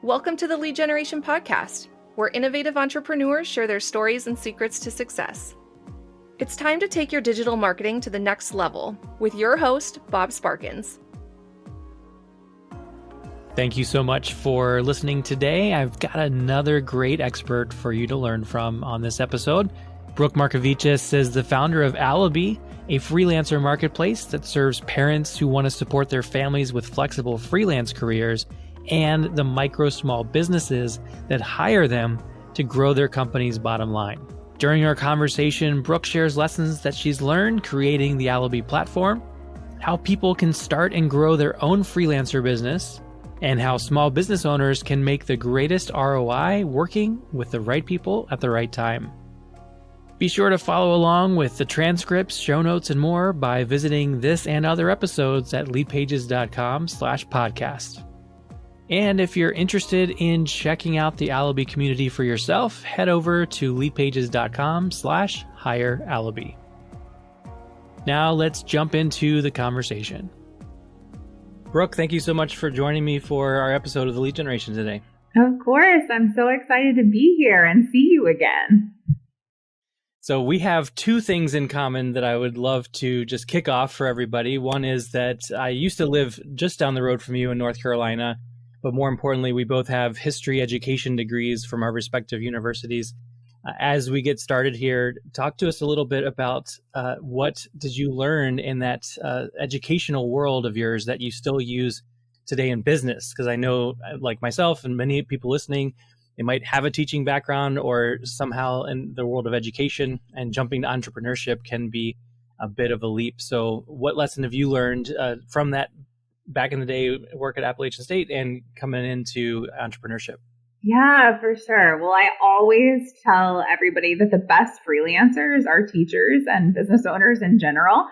Welcome to the Lead Generation Podcast, where innovative entrepreneurs share their stories and secrets to success. It's time to take your digital marketing to the next level with your host, Bob Sparkins. Thank you so much for listening today. I've got another great expert for you to learn from on this episode. Brooke Markevicius is the founder of Allobee, a freelancer marketplace that serves parents who want to support their families with flexible freelance careers and the micro small businesses that hire them to grow their company's bottom line. During our conversation, Brooke shares lessons that she's learned creating the Allobee platform, how people can start and grow their own freelancer business, and how small business owners can make the greatest ROI working with the right people at the right time. Be sure to follow along with the transcripts, show notes, and more by visiting this and other episodes at leadpages.com/podcast. And if you're interested in checking out the Allobee community for yourself, head over to leadpages.com/hire Allobee. Now let's jump into the conversation. Brooke, thank you so much for joining me for our episode of the Lead Generation today. Of course. I'm so excited to be here and see you again. So we have two things in common that I would love to just kick off for everybody. One is that I used to live just down the road from you in North Carolina, but more importantly, we both have history education degrees from our respective universities. As we get started here, talk to us a little bit about what did you learn in that educational world of yours that you still use today in business? Because I know, like myself and many people listening, they might have a teaching background or somehow in the world of education, and jumping to entrepreneurship can be a bit of a leap. So what lesson have you learned from that back in the day work at Appalachian State and coming into entrepreneurship? Yeah, for sure. Well, I always tell everybody that the best freelancers are teachers and business owners in general,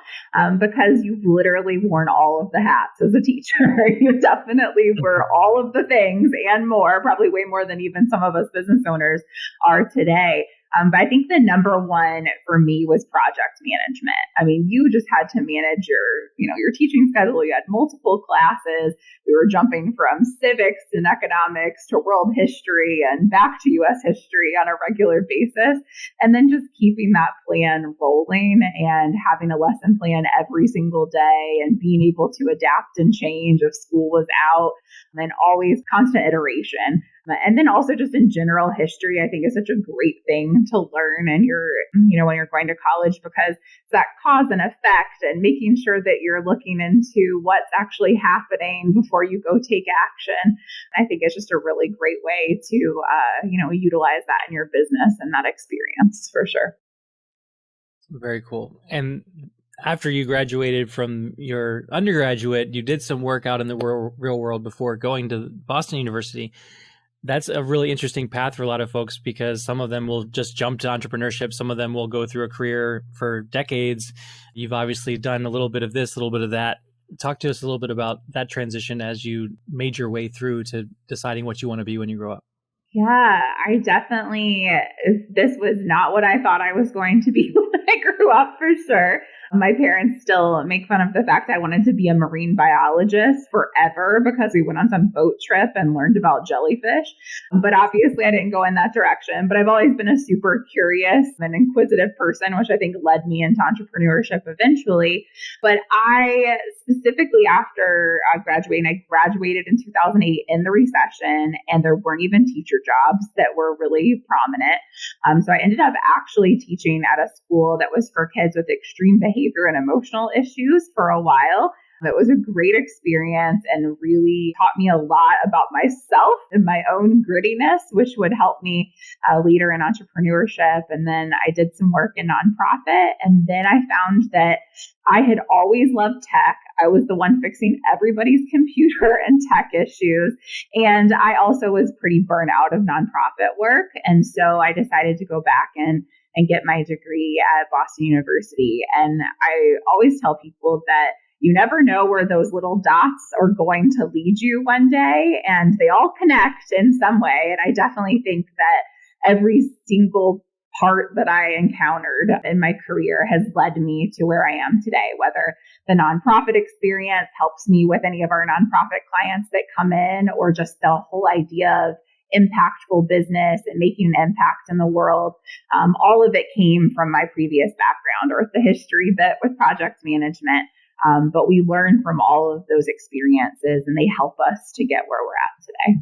because you've literally worn all of the hats as a teacher. You definitely wear all of the things and more, probably way more than even some of us business owners are today. But I think the number one for me was project management. I mean, you just had to manage your teaching schedule. You had multiple classes. We were jumping from civics and economics to world history and back to U.S. history on a regular basis. And then just keeping that plan rolling and having a lesson plan every single day and being able to adapt and change if school was out, and always constant iteration. And then also just in general, history, I think, is such a great thing to learn when you're going to college, because it's that cause and effect and making sure that you're looking into what's actually happening before you go take action. I think it's just a really great way to, utilize that in your business and that experience for sure. Very cool. And after you graduated from your undergraduate, you did some work out in the real world before going to Boston University. That's a really interesting path for a lot of folks, because some of them will just jump to entrepreneurship. Some of them will go through a career for decades. You've obviously done a little bit of this, a little bit of that. Talk to us a little bit about that transition as you made your way through to deciding what you want to be when you grow up. Yeah, this was not what I thought I was going to be when I grew up, for sure. My parents still make fun of the fact I wanted to be a marine biologist forever because we went on some boat trip and learned about jellyfish. But obviously I didn't go in that direction. But I've always been a super curious and inquisitive person, which I think led me into entrepreneurship eventually. But I specifically, after graduating, I graduated in 2008 in the recession, and there weren't even teacher jobs that were really prominent. So I ended up actually teaching at a school that was for kids with extreme behavior and emotional issues for a while. It was a great experience and really taught me a lot about myself and my own grittiness, which would help me later in entrepreneurship. And then I did some work in nonprofit. And then I found that I had always loved tech. I was the one fixing everybody's computer and tech issues. And I also was pretty burnt out of nonprofit work. And so I decided to go back and get my degree at Boston University. And I always tell people that you never know where those little dots are going to lead you one day, and they all connect in some way. And I definitely think that every single part that I encountered in my career has led me to where I am today, whether the nonprofit experience helps me with any of our nonprofit clients that come in, or just the whole idea of impactful business and making an impact in the world. All of it came from my previous background, or the history bit with project management. But we learn from all of those experiences, and they help us to get where we're at today.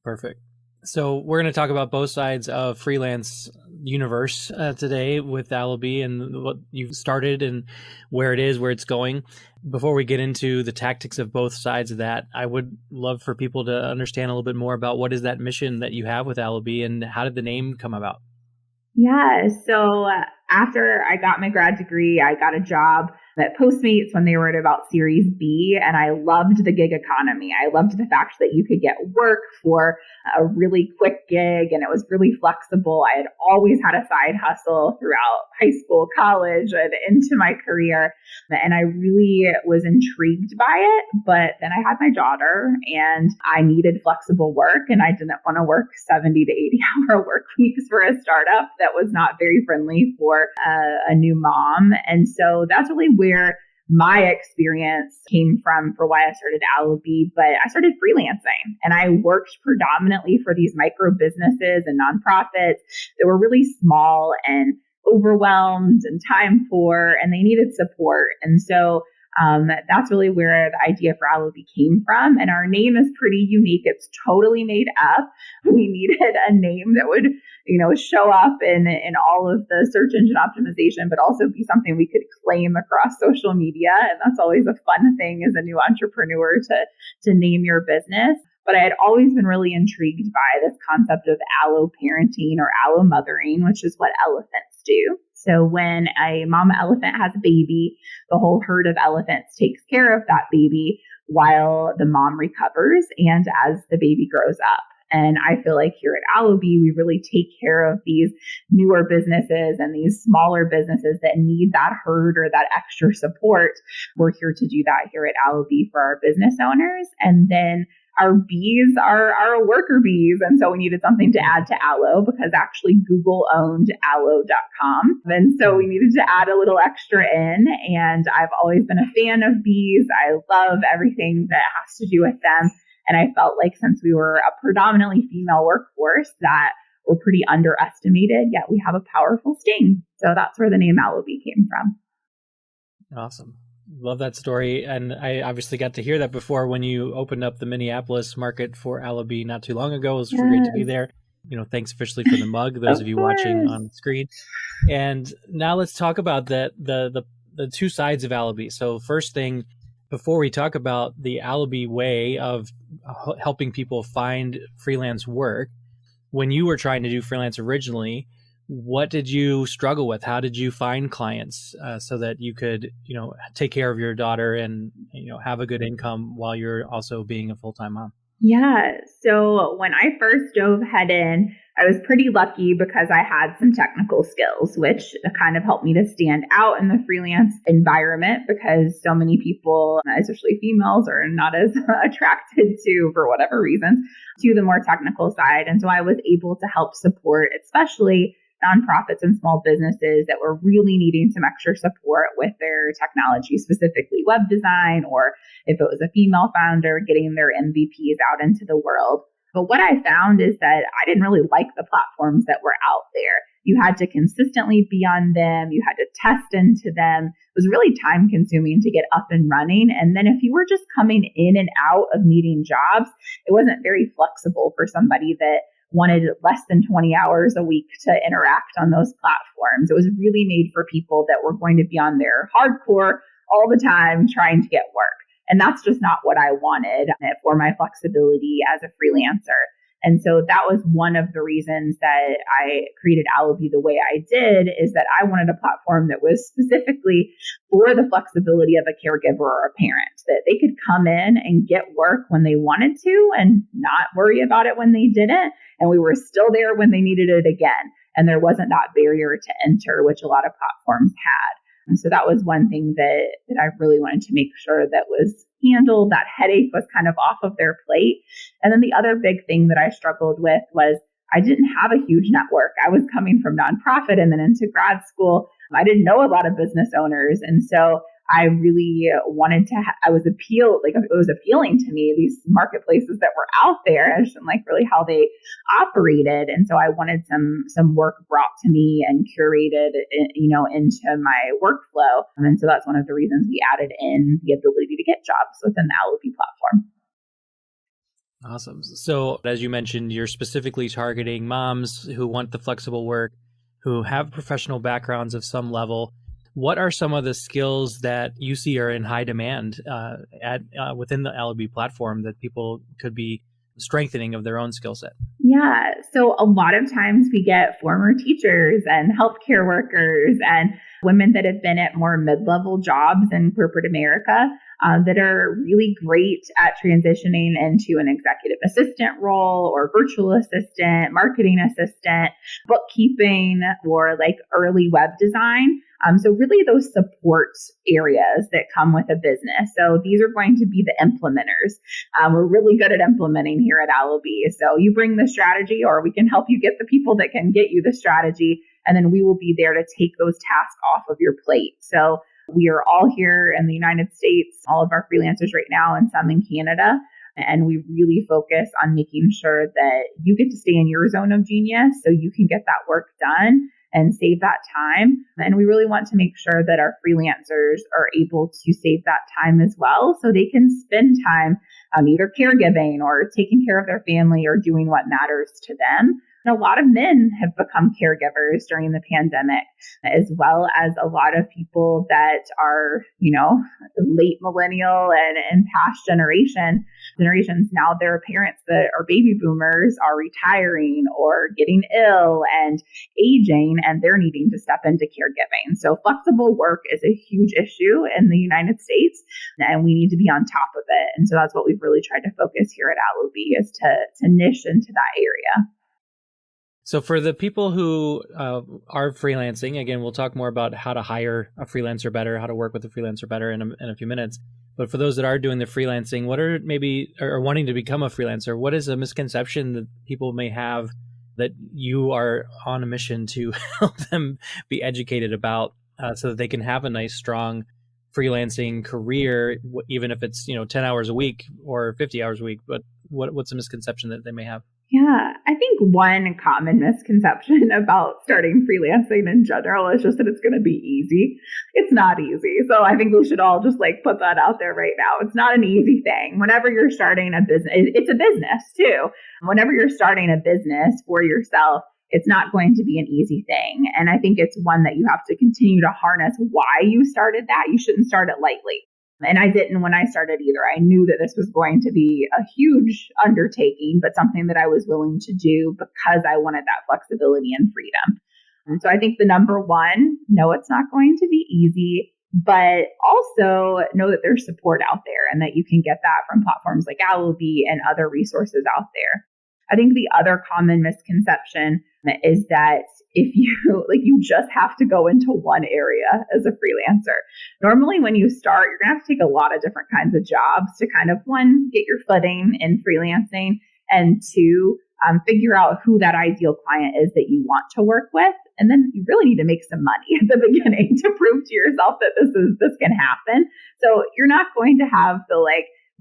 Perfect. So we're going to talk about both sides of freelance universe today with Allobee and what you've started and where it is, where it's going. Before we get into the tactics of both sides of that, I would love for people to understand a little bit more about what is that mission that you have with Allobee and how did the name come about? Yeah. So after I got my grad degree, I got a job at Postmates when they were at about Series B, and I loved the gig economy. I loved the fact that you could get work for a really quick gig, and it was really flexible. I had always had a side hustle throughout high school, college, and into my career, and I really was intrigued by it. But then I had my daughter, and I needed flexible work, and I didn't want to work 70 to 80-hour work weeks for a startup that was not very friendly for a new mom. And so that's really where my experience came from for why I started Allobee. But I started freelancing, and I worked predominantly for these micro businesses and nonprofits that were really small and overwhelmed and time poor, and they needed support. And so that's really where the idea for Allobee came from. And our name is pretty unique. It's totally made up. We needed a name that would, show up in all of the search engine optimization, but also be something we could claim across social media. And that's always a fun thing as a new entrepreneur to name your business. But I had always been really intrigued by this concept of allo parenting or allo mothering, which is what elephants do. So when a mama elephant has a baby, the whole herd of elephants takes care of that baby while the mom recovers and as the baby grows up. And I feel like here at Allobee, we really take care of these newer businesses and these smaller businesses that need that herd or that extra support. We're here to do that here at Allobee for our business owners. And then our bees are our worker bees. And so we needed something to add to Allo, because actually Google owned allo.com. And so we needed to add a little extra in. And I've always been a fan of bees. I love everything that has to do with them. And I felt like since we were a predominantly female workforce that we're pretty underestimated, yet we have a powerful sting. So that's where the name Allobee came from. Awesome. Love that story. And I obviously got to hear that before when you opened up the Minneapolis market for Allobee not too long ago. It was great to be there. Thanks officially for the mug, those of you watching on the screen. And now let's talk about the two sides of Allobee. So first thing, before we talk about the Allobee way of helping people find freelance work, when you were trying to do freelance originally, what did you struggle with? How did you find clients so that you could, take care of your daughter and, have a good income while you're also being a full-time mom? Yeah. So when I first dove head in, I was pretty lucky because I had some technical skills, which kind of helped me to stand out in the freelance environment, because so many people, especially females, are not as attracted to, for whatever reasons, to the more technical side. And so I was able to help support, especially nonprofits and small businesses that were really needing some extra support with their technology, specifically web design, or if it was a female founder, getting their MVPs out into the world. But what I found is that I didn't really like the platforms that were out there. You had to consistently be on them. You had to test into them. It was really time consuming to get up and running. And then if you were just coming in and out of needing jobs, it wasn't very flexible for somebody that wanted less than 20 hours a week to interact on those platforms. It was really made for people that were going to be on there hardcore all the time trying to get work. And that's just not what I wanted for my flexibility as a freelancer. And so that was one of the reasons that I created Allobee the way I did, is that I wanted a platform that was specifically for the flexibility of a caregiver or a parent, that they could come in and get work when they wanted to and not worry about it when they didn't. And we were still there when they needed it again. And there wasn't that barrier to enter, which a lot of platforms had. And so that was one thing that I really wanted to make sure that was handled. That headache was kind of off of their plate. And then the other big thing that I struggled with was I didn't have a huge network. I was coming from nonprofit and then into grad school. I didn't know a lot of business owners. And so I really wanted to, it was appealing to me, these marketplaces that were out there. I just didn't like really how they operated. And so I wanted some work brought to me and curated, into my workflow. And so that's one of the reasons we added in the ability to get jobs within the Allobee platform. Awesome. So as you mentioned, you're specifically targeting moms who want the flexible work, who have professional backgrounds of some level. What are some of the skills that you see are in high demand within the Allobee platform that people could be strengthening of their own skill set? Yeah. So a lot of times we get former teachers and healthcare workers and women that have been at more mid-level jobs in corporate America that are really great at transitioning into an executive assistant role or virtual assistant, marketing assistant, bookkeeping, or like early web design. So really those support areas that come with a business. So these are going to be the implementers. We're really good at implementing here at Allobee. So you bring the strategy, or we can help you get the people that can get you the strategy. And then we will be there to take those tasks off of your plate. So we are all here in the United States, all of our freelancers right now, and some in Canada. And we really focus on making sure that you get to stay in your zone of genius so you can get that work done and save that time. And we really want to make sure that our freelancers are able to save that time as well so they can spend time either caregiving or taking care of their family or doing what matters to them. And a lot of men have become caregivers during the pandemic, as well as a lot of people that are, late millennial and past generations. Now their parents that are baby boomers are retiring or getting ill and aging, and they're needing to step into caregiving. So flexible work is a huge issue in the United States, and we need to be on top of it. And so that's what we've really tried to focus here at Allobee, is to niche into that area. So for the people who are freelancing, again, we'll talk more about how to hire a freelancer better, how to work with a freelancer better in a few minutes. But for those that are doing the freelancing, what are or wanting to become a freelancer, what is a misconception that people may have that you are on a mission to help them be educated about so that they can have a nice, strong freelancing career, even if it's 10 hours a week or 50 hours a week? But what's a misconception that they may have? Yeah, I think one common misconception about starting freelancing in general is just that it's going to be easy. It's not easy. So I think we should all just put that out there right now. It's not an easy thing. Whenever you're starting a business, it's a business too. Whenever you're starting a business for yourself, it's not going to be an easy thing. And I think it's one that you have to continue to harness why you started that. You shouldn't start it lightly. And I didn't when I started either. I knew that this was going to be a huge undertaking, but something that I was willing to do because I wanted that flexibility and freedom. And so I think the number one, no, it's not going to be easy, but also know that there's support out there and that you can get that from platforms like Allobee and other resources out there. I think the other common misconception is that if you just have to go into one area as a freelancer. Normally when you start, you're going to have to take a lot of different kinds of jobs to kind of, one, get your footing in freelancing, and two, figure out who that ideal client is that you want to work with. And then you really need to make some money at the beginning to prove to yourself that this can happen. So you're not going to have the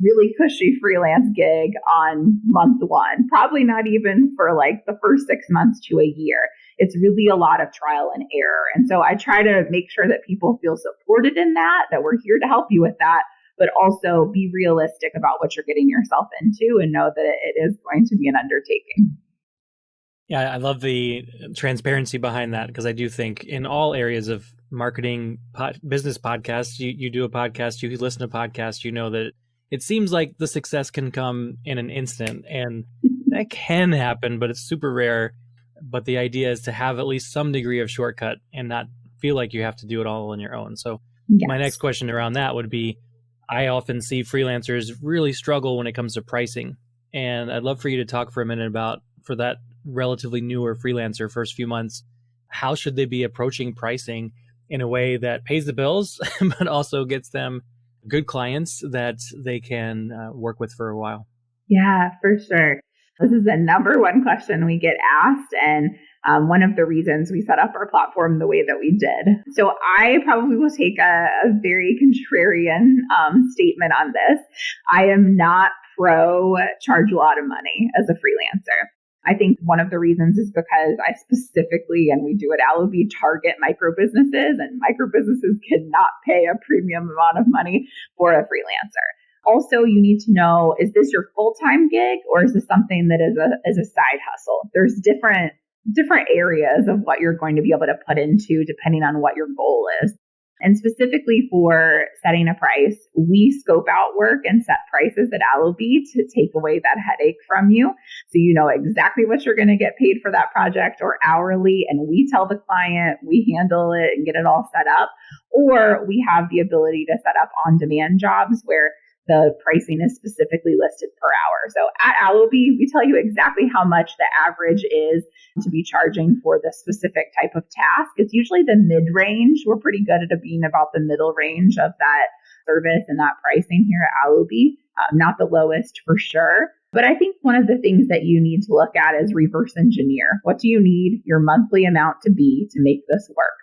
really cushy freelance gig on month one, probably not even for the first 6 months to a year. It's really a lot of trial and error. And so I try to make sure that people feel supported in that we're here to help you with that, but also be realistic about what you're getting yourself into and know that it is going to be an undertaking. Yeah, I love the transparency behind that, because I do think in all areas of marketing, business podcasts, you do a podcast, you listen to podcasts, that it seems like the success can come in an instant, and that can happen, but it's super rare. But the idea is to have at least some degree of shortcut and not feel like you have to do it all on your own. So Yes. My next question around that would be, I often see freelancers really struggle when it comes to pricing. And I'd love for you to talk for a minute about, for that relatively newer freelancer, first few months, how should they be approaching pricing in a way that pays the bills, but also gets them good clients that they can work with for a while? Yeah, for sure. This is the number one question we get asked, and one of the reasons we set up our platform the way that we did. So I probably will take a very contrarian statement on this. I am not pro charge a lot of money as a freelancer. I think one of the reasons is because I specifically, and we do at Allobee, target micro businesses, and micro businesses cannot pay a premium amount of money for a freelancer. Also, you need to know, is this your full-time gig or is this something that is a side hustle? There's different areas of what you're going to be able to put into depending on what your goal is. And specifically for setting a price, we scope out work and set prices at Allobee to take away that headache from you. So you know exactly what you're going to get paid for that project or hourly, and we tell the client, we handle it and get it all set up. Or we have the ability to set up on-demand jobs where the pricing is specifically listed per hour. So at Allobee, we tell you exactly how much the average is to be charging for the specific type of task. It's usually the mid-range. We're pretty good at being about the middle range of that service and that pricing here at Allobee. Not the lowest for sure. But I think one of the things that you need to look at is reverse engineer. What do you need your monthly amount to be to make this work?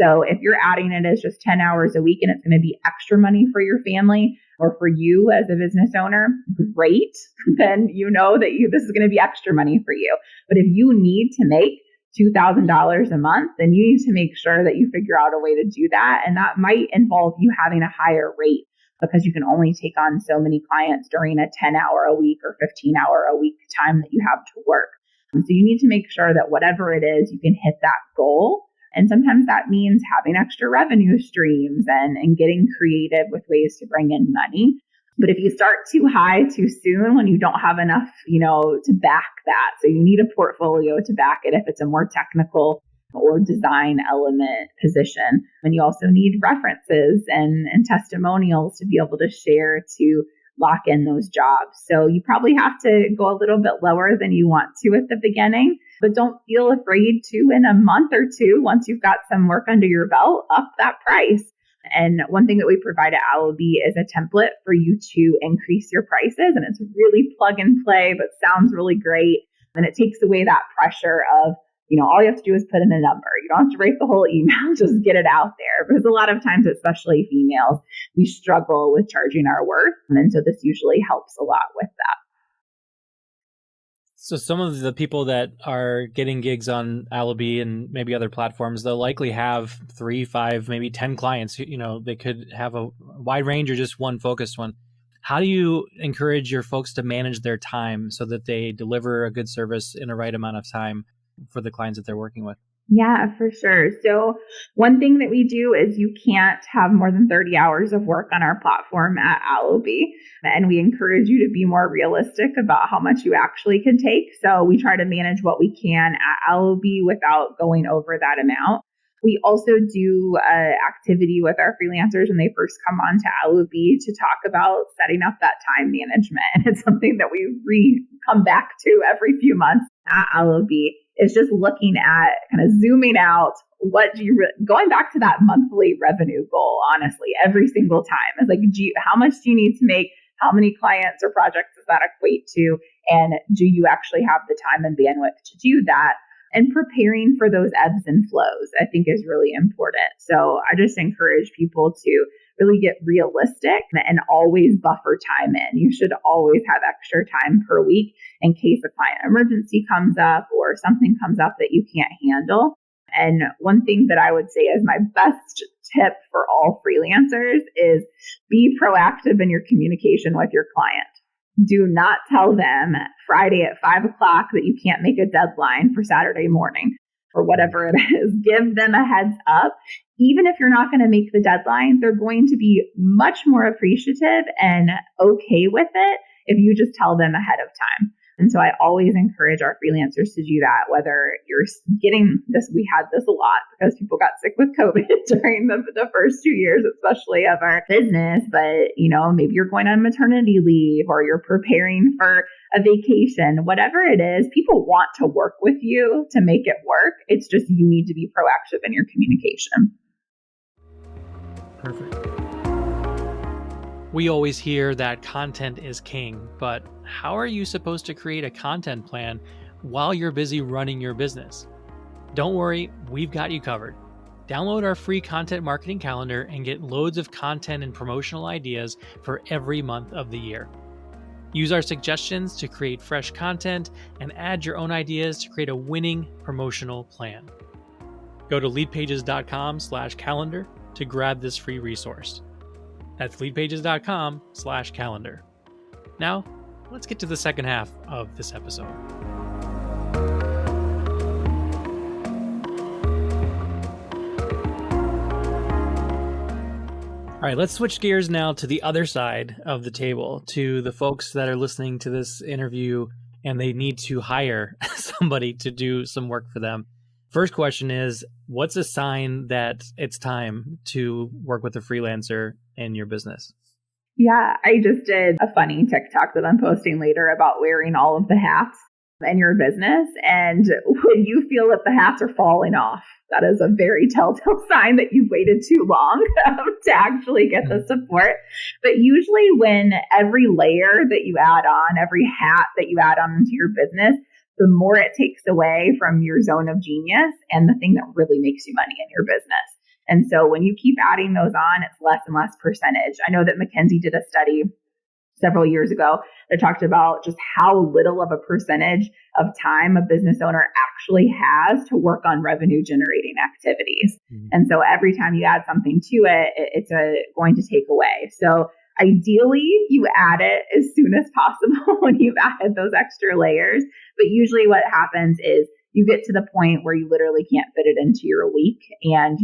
So if you're adding it as just 10 hours a week and it's going to be extra money for your family or for you as a business owner, great. Then you know that this is going to be extra money for you. But if you need to make $2,000 a month, then you need to make sure that you figure out a way to do that. And that might involve you having a higher rate because you can only take on so many clients during a 10-hour a week or 15-hour a week time that you have to work. So you need to make sure that whatever it is, you can hit that goal. And sometimes that means having extra revenue streams and getting creative with ways to bring in money. But if you start too high too soon when you don't have enough, to back that, so you need a portfolio to back it if it's a more technical or design element position. And you also need references and testimonials to be able to share to lock in those jobs. So you probably have to go a little bit lower than you want to at the beginning, but don't feel afraid to, in a month or two, once you've got some work under your belt, up that price. And one thing that we provide at Allobee is a template for you to increase your prices. And it's really plug and play, but sounds really great. And it takes away that pressure of, all you have to do is put in a number. You don't have to write the whole email, just get it out there. Because a lot of times, especially females, we struggle with charging our worth. And so this usually helps a lot with that. So some of the people that are getting gigs on Allobee and maybe other platforms, they'll likely have 3, 5, maybe 10 clients. They could have a wide range or just one focused one. How do you encourage your folks to manage their time so that they deliver a good service in a right amount of time for the clients that they're working with? Yeah, for sure. So one thing that we do is you can't have more than 30 hours of work on our platform at Allobee. And we encourage you to be more realistic about how much you actually can take. So we try to manage what we can at Allobee without going over that amount. We also do activity with our freelancers when they first come on to Allobee to talk about setting up that time management. And it's something that we come back to every few months at Allobee. It's just looking at kind of zooming out, going back to that monthly revenue goal, honestly, every single time. It's like, how much do you need to make? How many clients or projects does that equate to? And do you actually have the time and bandwidth to do that? And preparing for those ebbs and flows, I think, is really important. So I just encourage people to really get realistic and always buffer time in. You should always have extra time per week in case a client emergency comes up or something comes up that you can't handle. And one thing that I would say is my best tip for all freelancers is be proactive in your communication with your client. Do not tell them Friday at 5 o'clock that you can't make a deadline for Saturday morning or whatever it is. Give them a heads up. Even if you're not going to make the deadline, they're going to be much more appreciative and okay with it if you just tell them ahead of time. And so I always encourage our freelancers to do that, whether you're getting this. We had this a lot because people got sick with COVID during the first 2 years, especially of our business. But, maybe you're going on maternity leave or you're preparing for a vacation, whatever it is, people want to work with you to make it work. It's just you need to be proactive in your communication. Perfect. We always hear that content is king, but how are you supposed to create a content plan while you're busy running your business? Don't worry, we've got you covered. Download our free content marketing calendar and get loads of content and promotional ideas for every month of the year. Use our suggestions to create fresh content and add your own ideas to create a winning promotional plan. Go to leadpages.com/calendar to grab this free resource. That's leadpages.com/calendar. Now, let's get to the second half of this episode. All right, let's switch gears now to the other side of the table, to the folks that are listening to this interview and they need to hire somebody to do some work for them. First question is, what's a sign that it's time to work with a freelancer in your business? Yeah, I just did a funny TikTok that I'm posting later about wearing all of the hats in your business. And when you feel that the hats are falling off, that is a very telltale sign that you've waited too long to actually get the support. But usually when every layer that you add on, every hat that you add on into your business, the more it takes away from your zone of genius and the thing that really makes you money in your business. And so when you keep adding those on, it's less and less percentage. I know that McKinsey did a study several years ago that talked about just how little of a percentage of time a business owner actually has to work on revenue generating activities. Mm-hmm. And so every time you add something to it, it's going to take away. So ideally, you add it as soon as possible when you've added those extra layers. But usually what happens is you get to the point where you literally can't fit it into your week and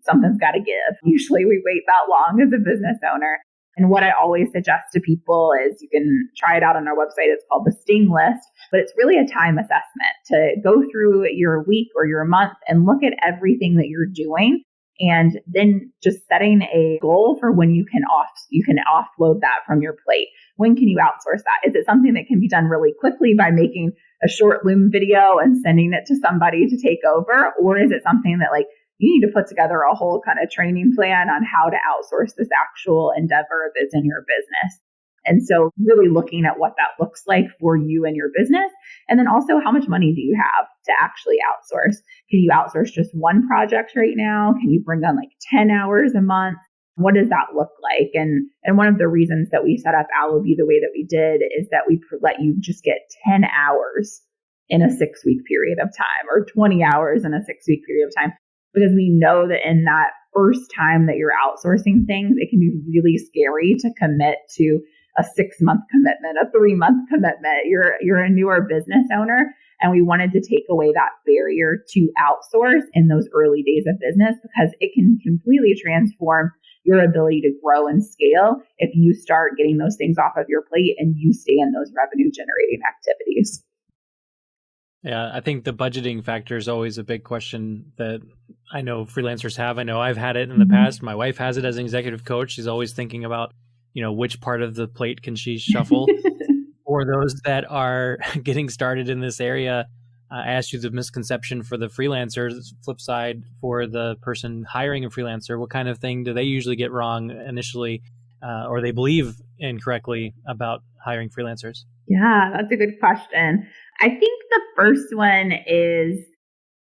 something's got to give. Usually we wait that long as a business owner. And what I always suggest to people is you can try it out on our website. It's called the Sting List, but it's really a time assessment to go through your week or your month and look at everything that you're doing. And then just setting a goal for when you can offload that from your plate. When can you outsource that? Is it something that can be done really quickly by making a short Loom video and sending it to somebody to take over? Or is it something that you need to put together a whole kind of training plan on how to outsource this actual endeavor that's in your business? And so really looking at what that looks like for you and your business. And then also, how much money do you have to actually outsource? Can you outsource just one project right now? Can you bring on 10 hours a month? What does that look like? And one of the reasons that we set up Allobee the way that we did is that we let you just get 10 hours in a 6-week period of time, or 20 hours in a 6-week period of time. Because we know that in that first time that you're outsourcing things, it can be really scary to commit to a 6-month commitment, a 3-month commitment. You're a newer business owner, and we wanted to take away that barrier to outsource in those early days of business, because it can completely transform your ability to grow and scale if you start getting those things off of your plate and you stay in those revenue generating activities. Yeah, I think the budgeting factor is always a big question that I know freelancers have. I know I've had it in the past. My wife has it as an executive coach. She's always thinking about, which part of the plate can she shuffle? For those that are getting started in this area, I asked you the misconception for the freelancer, flip side for the person hiring a freelancer. What kind of thing do they usually get wrong initially, or they believe incorrectly about hiring freelancers? Yeah, that's a good question. I think the first one is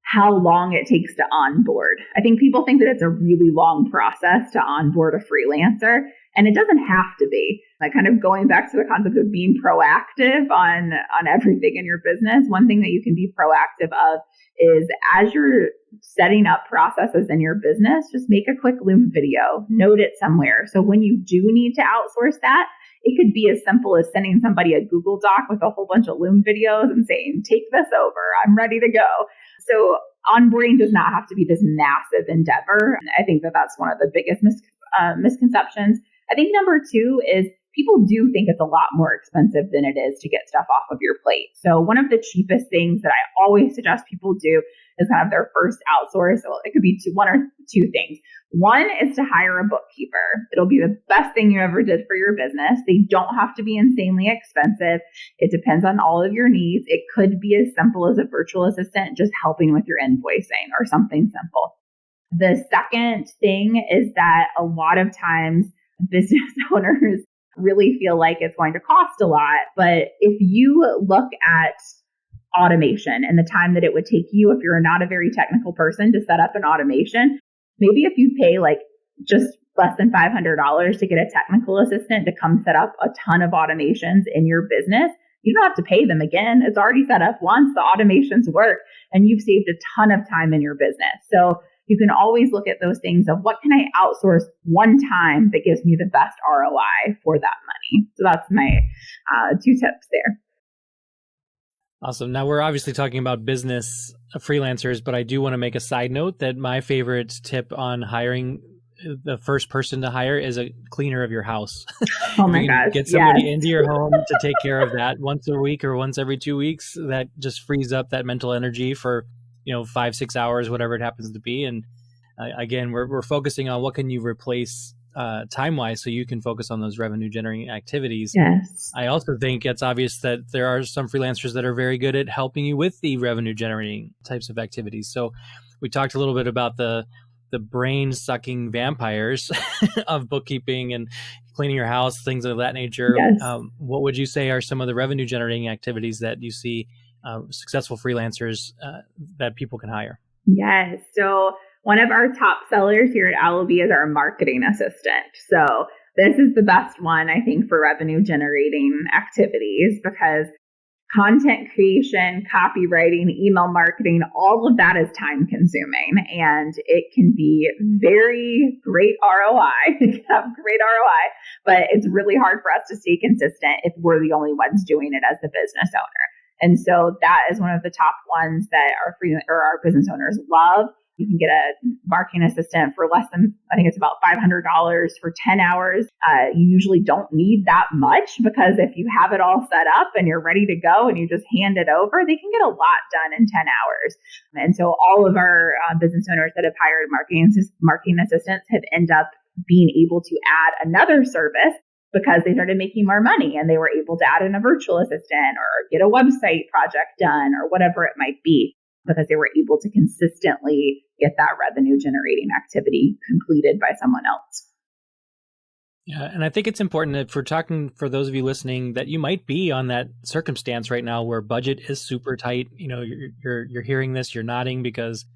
how long it takes to onboard. I think people think that it's a really long process to onboard a freelancer, and it doesn't have to be. Kind of going back to the concept of being proactive on everything in your business, one thing that you can be proactive of is as you're setting up processes in your business, just make a quick Loom video, note it somewhere. So when you do need to outsource that, it could be as simple as sending somebody a Google Doc with a whole bunch of Loom videos and saying, take this over, I'm ready to go. So onboarding does not have to be this massive endeavor. And I think that that's one of the biggest misconceptions. I think number 2 is people do think it's a lot more expensive than it is to get stuff off of your plate. So one of the cheapest things that I always suggest people do is kind of their first outsource. So it could be one or two things. One is to hire a bookkeeper. It'll be the best thing you ever did for your business. They don't have to be insanely expensive. It depends on all of your needs. It could be as simple as a virtual assistant just helping with your invoicing or something simple. The second thing is that a lot of times business owners really feel like it's going to cost a lot. But if you look at automation and the time that it would take you, if you're not a very technical person, to set up an automation, maybe if you pay like just less than $500 to get a technical assistant to come set up a ton of automations in your business, you don't have to pay them again. It's already set up once, the automations work, and you've saved a ton of time in your business. So you can always look at those things of what can I outsource one time that gives me the best ROI for that money. So that's my 2 tips there. Awesome. Now, we're obviously talking about business freelancers, but I do want to make a side note that my favorite tip on hiring the first person to hire is a cleaner of your house. Oh my gosh. Get somebody into your home to take care of that once a week or once every 2 weeks. That just frees up that mental energy for, 5-6 hours, whatever it happens to be. And again, we're focusing on what can you replace time-wise so you can focus on those revenue-generating activities. Yes. I also think it's obvious that there are some freelancers that are very good at helping you with the revenue-generating types of activities. So we talked a little bit about the brain-sucking vampires of bookkeeping and cleaning your house, things of that nature. Yes. What would you say are some of the revenue-generating activities that you see successful freelancers that people can hire? Yes. So one of our top sellers here at Allobee is our marketing assistant. So this is the best one, I think, for revenue-generating activities, because content creation, copywriting, email marketing, all of that is time consuming, and it can be very great ROI. It can have great ROI, but it's really hard for us to stay consistent if we're the only ones doing it as the business owner. And so that is one of the top ones that our business owners love. You can get a marketing assistant for less than, I think it's about $500 for 10 hours. You usually don't need that much, because if you have it all set up and you're ready to go and you just hand it over, they can get a lot done in 10 hours. And so all of our business owners that have hired marketing assistants have ended up being able to add another service because they started making more money, and they were able to add in a virtual assistant or get a website project done or whatever it might be, because they were able to consistently get that revenue generating activity completed by someone else. Yeah, and I think it's important that for those of you listening, that you might be on that circumstance right now where budget is super tight. You're hearing this, you're nodding, because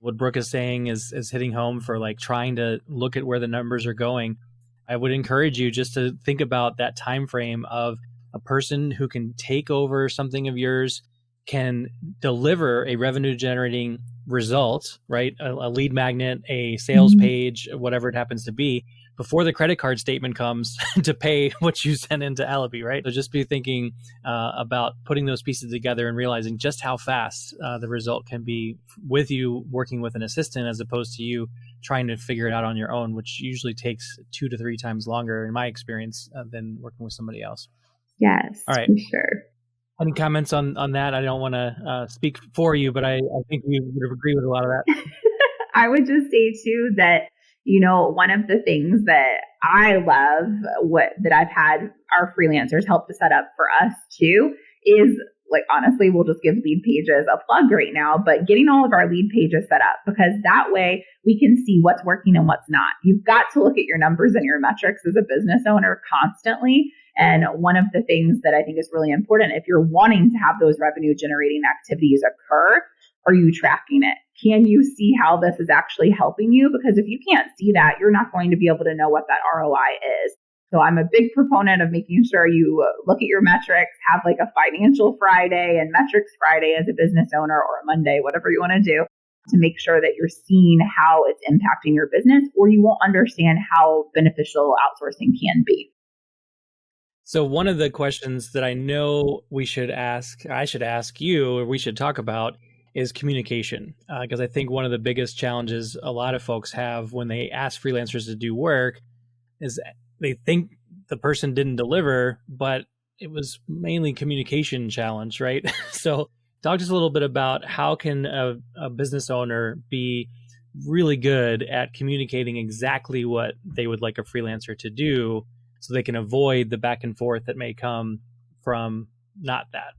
what Brooke is saying is hitting home for like trying to look at where the numbers are going. I would encourage you just to think about that time frame of a person who can take over something of yours, can deliver a revenue generating result, right? A lead magnet, a sales page, whatever it happens to be, before the credit card statement comes to pay what you sent into Allobee, right? So just be thinking about putting those pieces together and realizing just how fast the result can be with you working with an assistant, as opposed to you trying to figure it out on your own, which usually takes 2 to 3 times longer, in my experience, than working with somebody else. Yes, all right, for sure. Any comments on that? I don't want to speak for you, but I think we would agree with a lot of that. I would just say too that, one of the things that I love that I've had our freelancers help to set up for us too is, like, honestly, we'll just give Leadpages a plug right now, but getting all of our Leadpages set up, because that way we can see what's working and what's not. You've got to look at your numbers and your metrics as a business owner constantly. And one of the things that I think is really important, if you're wanting to have those revenue generating activities occur, are you tracking it? Can you see how this is actually helping you? Because if you can't see that, you're not going to be able to know what that ROI is. So I'm a big proponent of making sure you look at your metrics, have like a financial Friday and metrics Friday as a business owner, or a Monday, whatever you want to do, to make sure that you're seeing how it's impacting your business, or you won't understand how beneficial outsourcing can be. So one of the questions that I know I should ask you, or we should talk about, is communication. Because I think one of the biggest challenges a lot of folks have when they ask freelancers to do work is they think the person didn't deliver, but it was mainly communication challenge, right? So talk to us a little bit about how can a business owner be really good at communicating exactly what they would like a freelancer to do, so they can avoid the back and forth that may come from not that.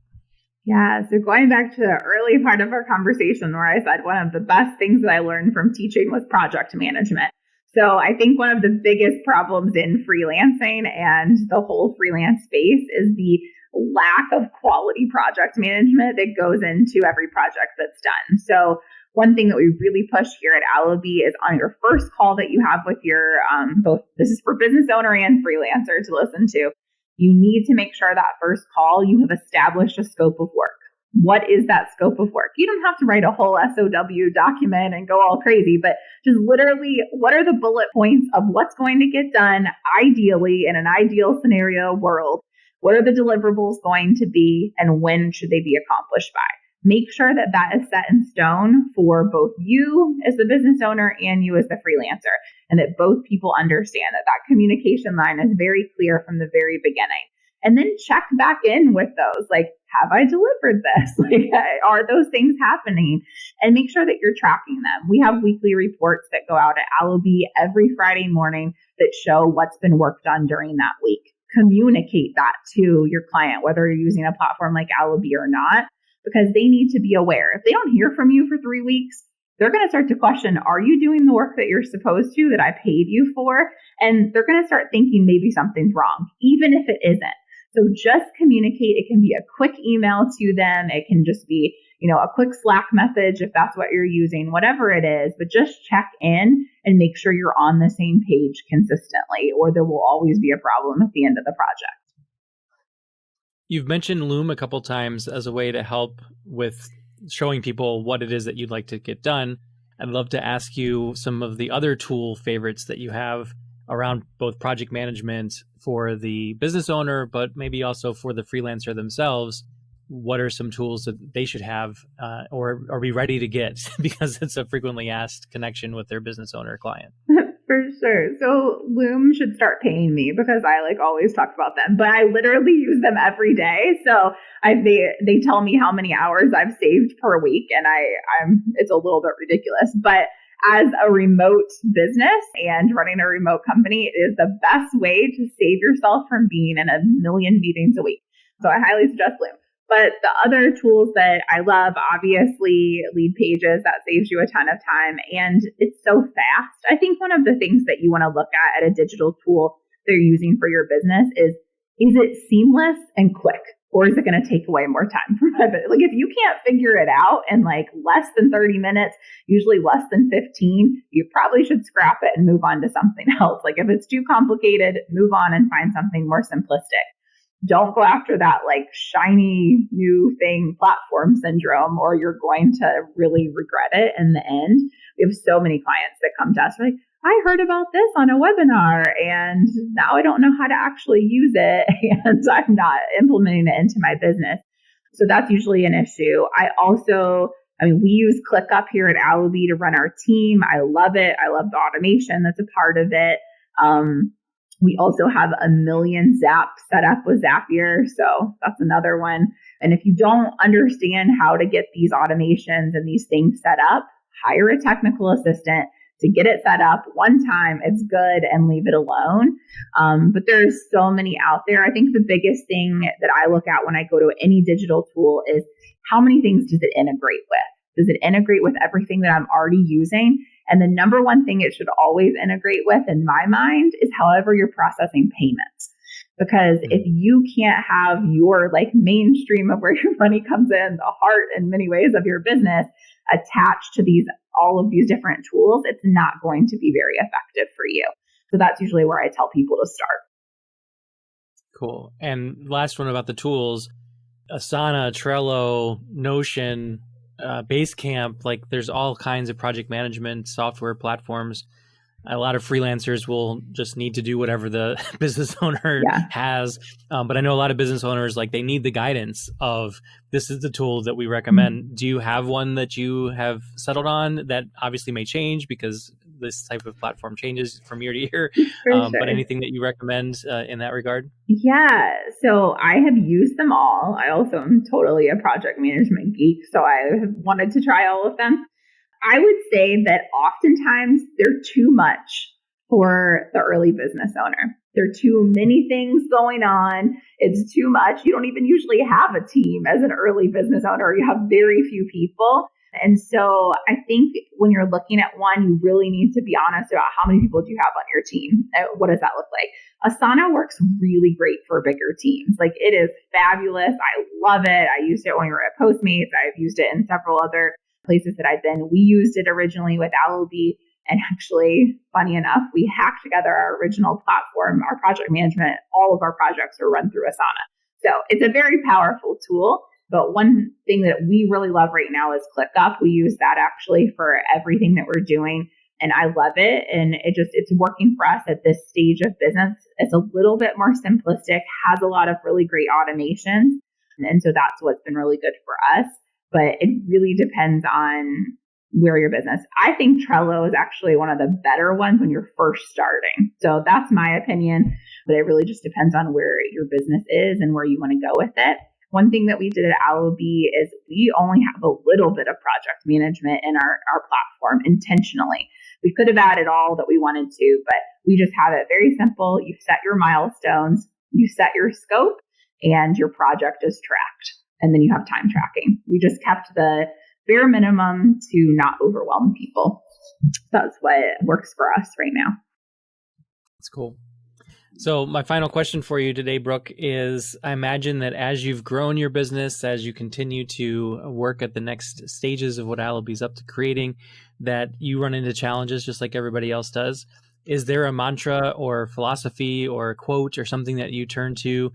Yeah. So going back to the early part of our conversation where I said one of the best things that I learned from teaching was project management. So I think one of the biggest problems in freelancing and the whole freelance space is the lack of quality project management that goes into every project that's done. So one thing that we really push here at Allobee is on your first call that you have with your, both, this is for business owner and freelancer to listen to, you need to make sure that first call you have established a scope of work. What is that scope of work? You don't have to write a whole SOW document and go all crazy, but just literally, what are the bullet points of what's going to get done ideally in an ideal scenario world? What are the deliverables going to be, and when should they be accomplished by? Make sure that that is set in stone for both you as the business owner and you as the freelancer, and that both people understand that that communication line is very clear from the very beginning. And then check back in with those, like, have I delivered this? Like, are those things happening? And make sure that you're tracking them. We have weekly reports that go out at Allobee every Friday morning that show what's been worked on during that week. Communicate that to your client, whether you're using a platform like Allobee or not, because they need to be aware. If they don't hear from you for 3 weeks, they're going to start to question, are you doing the work that you're supposed to, that I paid you for? And they're going to start thinking maybe something's wrong, even if it isn't. So just communicate. It can be a quick email to them. It can just be, a quick Slack message if that's what you're using, whatever it is, but just check in and make sure you're on the same page consistently, or there will always be a problem at the end of the project. You've mentioned Loom a couple times as a way to help with showing people what it is that you'd like to get done. I'd love to ask you some of the other tool favorites that you have around both project management for the business owner, but maybe also for the freelancer themselves. What are some tools that they should have or be ready to get, because it's a frequently asked connection with their business owner client? For sure. So Loom should start paying me, because I always talk about them, but I literally use them every day. So they tell me how many hours I've saved per week, and it's a little bit ridiculous, but as a remote business and running a remote company, it is the best way to save yourself from being in a million meetings a week. So I highly suggest Loom. But the other tools that I love, obviously, Leadpages, that saves you a ton of time, and it's so fast. I think one of the things that you want to look at a digital tool they're using for your business is it seamless and quick, or is it going to take away more time from it? Like, if you can't figure it out in less than 30 minutes, usually less than 15, you probably should scrap it and move on to something else. Like, if it's too complicated, move on and find something more simplistic. Don't go after that shiny new thing platform syndrome, or you're going to really regret it in the end. We have so many clients that come to us like, I heard about this on a webinar and now I don't know how to actually use it, and I'm not implementing it into my business. So that's usually an issue. We use ClickUp here at Allobee to run our team. I love it. I love the automation that's a part of it. We also have a million Zap set up with Zapier. So that's another one. And if you don't understand how to get these automations and these things set up, hire a technical assistant to get it set up one time. It's good, and leave it alone. But there's so many out there. I think the biggest thing that I look at when I go to any digital tool is how many things does it integrate with? Does it integrate with everything that I'm already using? And the number one thing it should always integrate with, in my mind, is however you're processing payments. Because if you can't have your mainstream of where your money comes in, the heart in many ways of your business, attached to all of these different tools, it's not going to be very effective for you. So that's usually where I tell people to start. Cool. And last one about the tools, Asana, Trello, Notion, Basecamp, there's all kinds of project management software platforms. A lot of freelancers will just need to do whatever the business owner has. But I know a lot of business owners, they need the guidance of, this is the tool that we recommend. Mm-hmm. Do you have one that you have settled on that obviously may change because this type of platform changes from year to year? Sure. But anything that you recommend in that regard? Yeah. So I have used them all. I also am totally a project management geek, so I have wanted to try all of them. I would say that oftentimes they're too much for the early business owner. There are too many things going on. It's too much. You don't even usually have a team as an early business owner. You have very few people. And so I think when you're looking at one, you really need to be honest about how many people do you have on your team? What does that look like? Asana works really great for bigger teams. Like, it is fabulous. I love it. I used it when we were at Postmates. I've used it in several other places that I've been. We used it originally with Allobee. And actually, funny enough, we hacked together our original platform, our project management. All of our projects are run through Asana. So it's a very powerful tool. But one thing that we really love right now is ClickUp. We use that actually for everything that we're doing. And I love it. And it's working for us at this stage of business. It's a little bit more simplistic, has a lot of really great automations. And so that's what's been really good for us. But it really depends on where your business. I think Trello is actually one of the better ones when you're first starting. So that's my opinion. But it really just depends on where your business is and where you want to go with it. One thing that we did at Allobee is we only have a little bit of project management in our platform intentionally. We could have added all that we wanted to, but we just have it very simple. You set your milestones, you set your scope, and your project is tracked. And then you have time tracking. We just kept the bare minimum to not overwhelm people. That's what works for us right now. That's cool. So my final question for you today, Brooke, is I imagine that as you've grown your business, as you continue to work at the next stages of what Allobee's up to creating, that you run into challenges just like everybody else does. Is there a mantra or philosophy or a quote or something that you turn to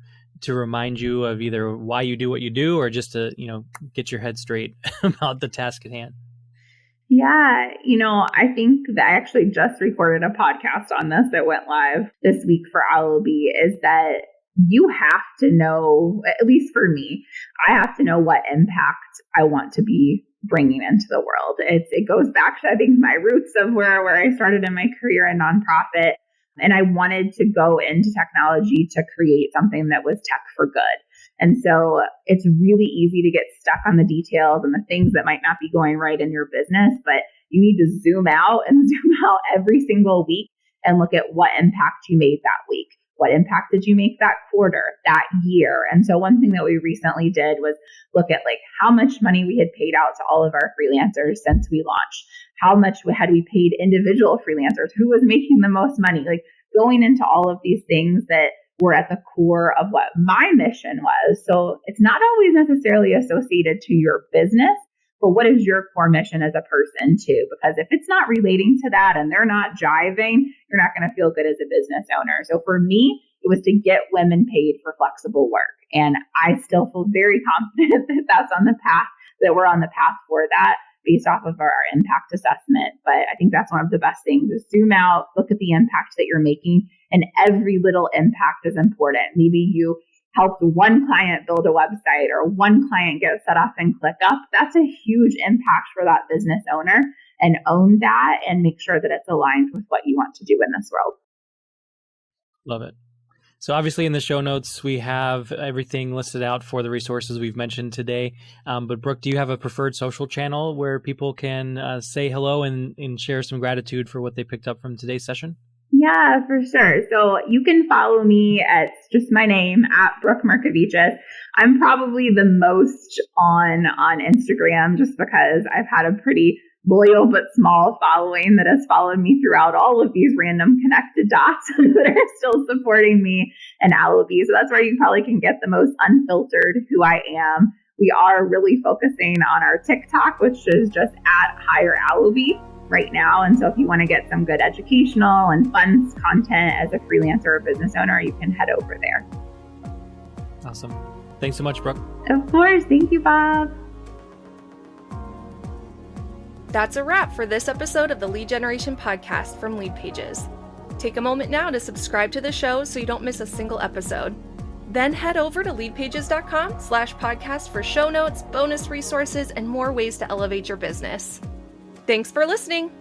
remind you of either why you do what you do or just to, get your head straight about the task at hand? Yeah, I think that I actually just recorded a podcast on this that went live this week for Allobee, is that you have to know, at least for me, I have to know what impact I want to be bringing into the world. It goes back to, I think, my roots of where I started in my career in nonprofit. And I wanted to go into technology to create something that was tech for good. And so it's really easy to get stuck on the details and the things that might not be going right in your business, but you need to zoom out every single week and look at what impact you made that week. What impact did you make that quarter, that year? And so one thing that we recently did was look at how much money we had paid out to all of our freelancers since we launched. How much had we paid individual freelancers? Who was making the most money? Going into all of these things that were at the core of what my mission was. So it's not always necessarily associated to your business, but what is your core mission as a person too? Because if it's not relating to that and they're not jiving, you're not going to feel good as a business owner. So for me, it was to get women paid for flexible work. And I still feel very confident that that's on the path, that we're on the path for that based off of our impact assessment. But I think that's one of the best things is zoom out, look at the impact that you're making, and every little impact is important. Maybe you helped one client build a website or one client get set up in ClickUp. That's a huge impact for that business owner, and own that and make sure that it's aligned with what you want to do in this world. Love it. So obviously in the show notes, we have everything listed out for the resources we've mentioned today. But Brooke, do you have a preferred social channel where people can say hello and share some gratitude for what they picked up from today's session? Yeah, for sure. So you can follow me at just my name, at Brooke Markevicius. I'm probably the most on Instagram just because I've had a pretty loyal but small following that has followed me throughout all of these random connected dots that are still supporting me and Allobee. So that's where you probably can get the most unfiltered who I am. We are really focusing on our TikTok, which is just at Hire Allobee right now. And so if you want to get some good educational and fun content as a freelancer or business owner, you can head over there. Awesome. Thanks so much, Brooke. Of course. Thank you, Bob. That's a wrap for this episode of the Lead Generation Podcast from Leadpages. Take a moment now to subscribe to the show so you don't miss a single episode. Then head over to leadpages.com/podcast for show notes, bonus resources, and more ways to elevate your business. Thanks for listening.